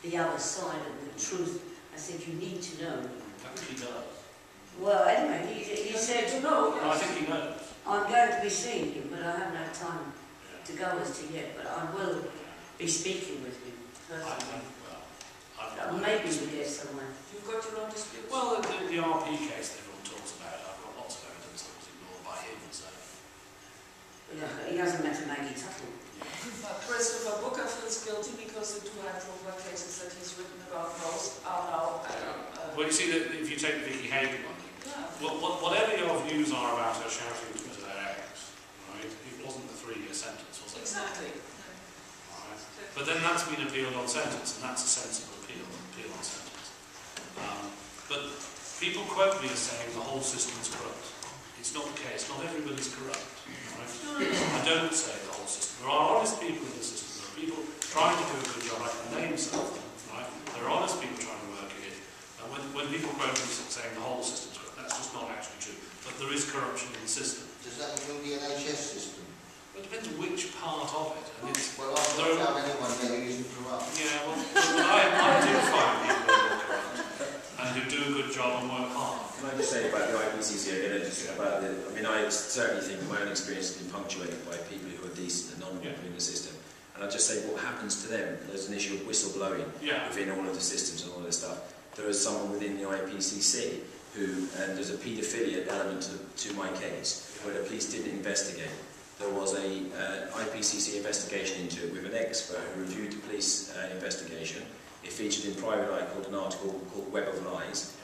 the other side and the truth. I said, you need to know. I think he does. Well, anyway, he said, to know. No, I think he knows. I'm going to be seeing him, but I haven't had time to go as to yet, but I will be speaking with him personally. Maybe we get somewhere. You've got your own disputes? Well, the RP case that everyone talks about, I've got lots of evidence that was ignored by him, so... Yeah, he hasn't met a Maggie Tuttle. Christopher Booker feels guilty because the two Handrover cases that he's written about most are now... well, you see, that if you take the Vicky Hagen one, whatever your views are about her shouting to their ex, right, it wasn't the 3-year sentence, was it? Exactly. Right. But then that's been appealed on sentence, and that's a sensible appeal on sentence. But people quote me as saying the whole system's corrupt. It's not the case. Not everybody's corrupt. Right? I don't say the whole system. There are honest people in the system. There are people trying to do a good job. I can name some of them. Right? There are honest people trying to work in it. And when people quote me saying the whole system's corrupt, that's just not actually true. But there is corruption in the system. Does that include the NHS system? Well, it depends which part of it. And it's, well, I don't have anyone there who isn't corrupt. Yeah, well, I do find people who are corrupt and who do a good job and work hard. Can I just say about the IPCC again, just about the, I mean, I certainly think my own experience has been punctuated by people who are decent and honourable in the system. And I'll just say what happens to them. There's an issue of whistleblowing within all of the systems and all this stuff. There is someone within the IPCC who, and there's a paedophilia element to my case, where the police didn't investigate. There was a IPCC investigation into it with an expert who reviewed the police investigation. It featured in Private Eye called an article called Web of Lies.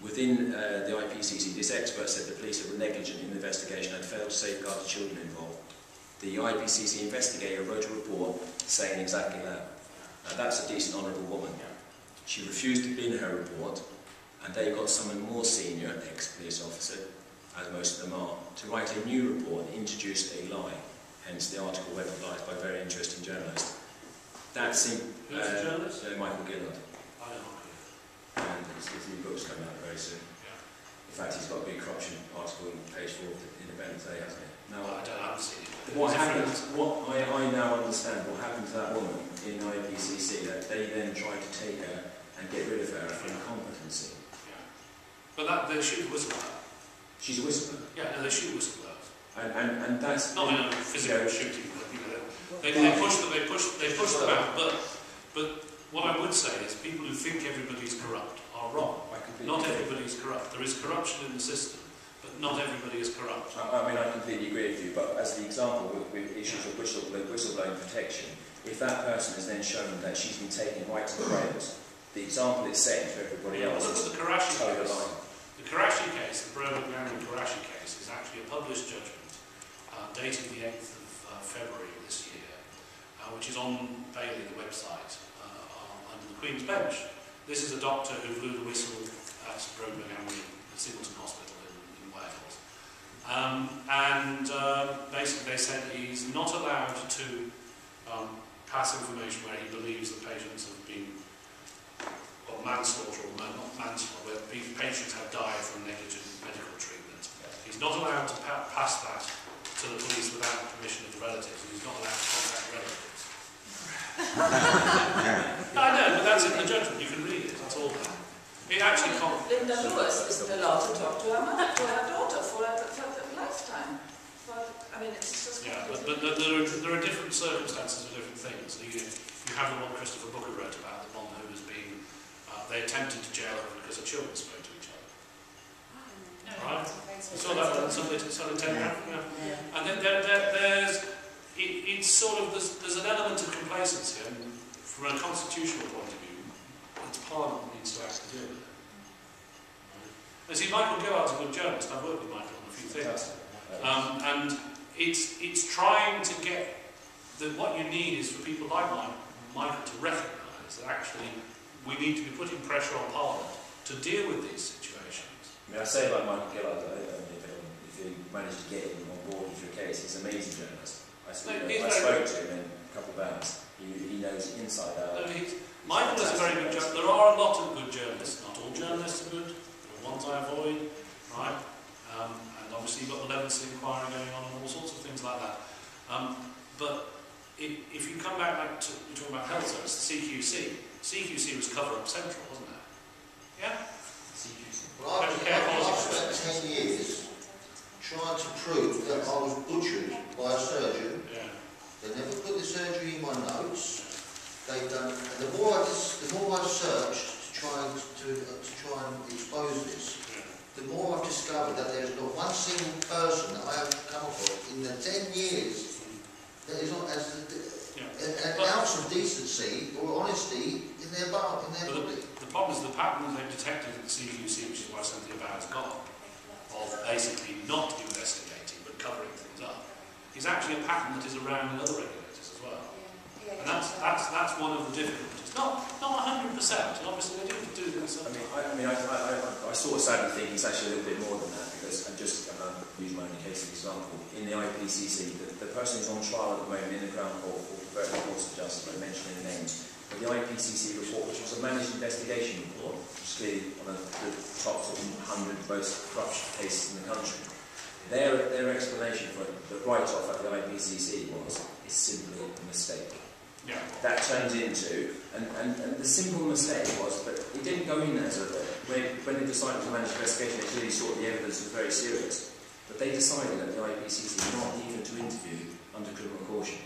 Within the IPCC, this expert said the police were negligent in the investigation and failed to safeguard the children involved. The IPCC investigator wrote a report saying exactly that. Now, that's a decent, honourable woman. She refused to bin her report, and they got someone more senior, ex-police officer, as most of them are, to write a new report and introduce a lie, hence the article Web of Lies by a very interesting journalist. That seemed... Who's the journalist? Michael Gillard. I don't know. And his new book's coming out very soon. In fact, he's got a big corruption article on page 4 of the Independent today, hasn't he? No, I haven't seen it. What happened, what I now understand, what happened to that woman in IPCC, that they then tried to take her and get rid of her for incompetency. But she was a whistleblower. She's a whistleblower? Yeah, they shoot whistleblowers. And that's... Not in a physical shooting, but you know, they push them out. But what I would say is people who think everybody's corrupt are wrong. Not everybody's corrupt. There is corruption in the system, but not everybody is corrupt. I mean, I completely agree with you, but as the example with issues of whistleblowing protection, if that person is then shown that she's been taken right to the rails, the example it's setting for everybody else is the Karachi toe the case. line. The Karachi case, the Birmingham Karachi case, is actually a published judgment dated the 8th of February of this year, which is on Bailey, the website, under the Queen's Bench. This is a doctor who blew the whistle at Birmingham, the Singleton Hospital in Wales. Basically they said he's not allowed to pass information where he believes the patients have been manslaughter or not manslaughter, where patients have died from negligent medical treatment. He's not allowed to pass that to the police without the permission of the relatives, and he's not allowed to contact relatives. I know, but that's in the judgment. You can read it. It's all there. It actually can't. Linda Lewis isn't allowed to talk to her mother, to her daughter for a lifetime. But I mean, it's just. Yeah, but there are different circumstances for different things. You have the one Christopher Booker wrote about, the one who was being. They attempted to jail her because her children spoke to each other. Right? You saw that one, Sunday Telegraph? Yeah. And then it's sort of, there's an element of complacency, and from a constitutional point of view, it's Parliament needs to act to deal with it. Right? And see, Michael Gillard's a good journalist. I've worked with Michael on a few things. And it's trying to get, what you need is for people like Michael to recognise that actually we need to be putting pressure on Parliament to deal with these situations. I mean, I say about Michael Gillard, if you manage to get him on board with your case, he's an amazing journalist. I spoke to him in a couple of hours. He knows inside out. Michael is a very good journalist. There are a lot of good journalists. Not all journalists are good. There are ones I avoid, right? And obviously you've got the Levinson inquiry going on and all sorts of things like that. But if you come back like you're talking about health service, the CQC was cover-up central, wasn't it? Yeah? Well, I've spent 10 years trying to prove that I was butchered by a surgeon. Yeah. They never put the surgery in my notes. They've done, and the more I've searched to try and expose this, the more I've discovered that there's not one single person that I have come across in the 10 years that is not as an ounce of decency or honesty in their body. The problem is the pattern they've detected at the CQC, which is why Cynthia Bowers got, of basically not investigating but covering things up, is actually a pattern that is around in other regulators as well. And that's one of the difficulties. Not 100%, and obviously they do this. I sort of sadly think it's actually a little bit more than that, because I'm just use my own case as an example. In the IPCC, the person who's on trial at the moment in the Crown Court for Federal Courts of Justice, I'm mentioning the names, but the IPCC report, which was a managed investigation report, which was clearly one of the top 100 most corruption cases in the country. Their explanation for the write-off at the IPCC was, it's simply a mistake. Yeah. That turns into, and the simple mistake was, but it didn't go in as a, when they decided to manage investigation, they clearly saw the evidence was very serious, but they decided at the IPCC not even to interview under criminal caution.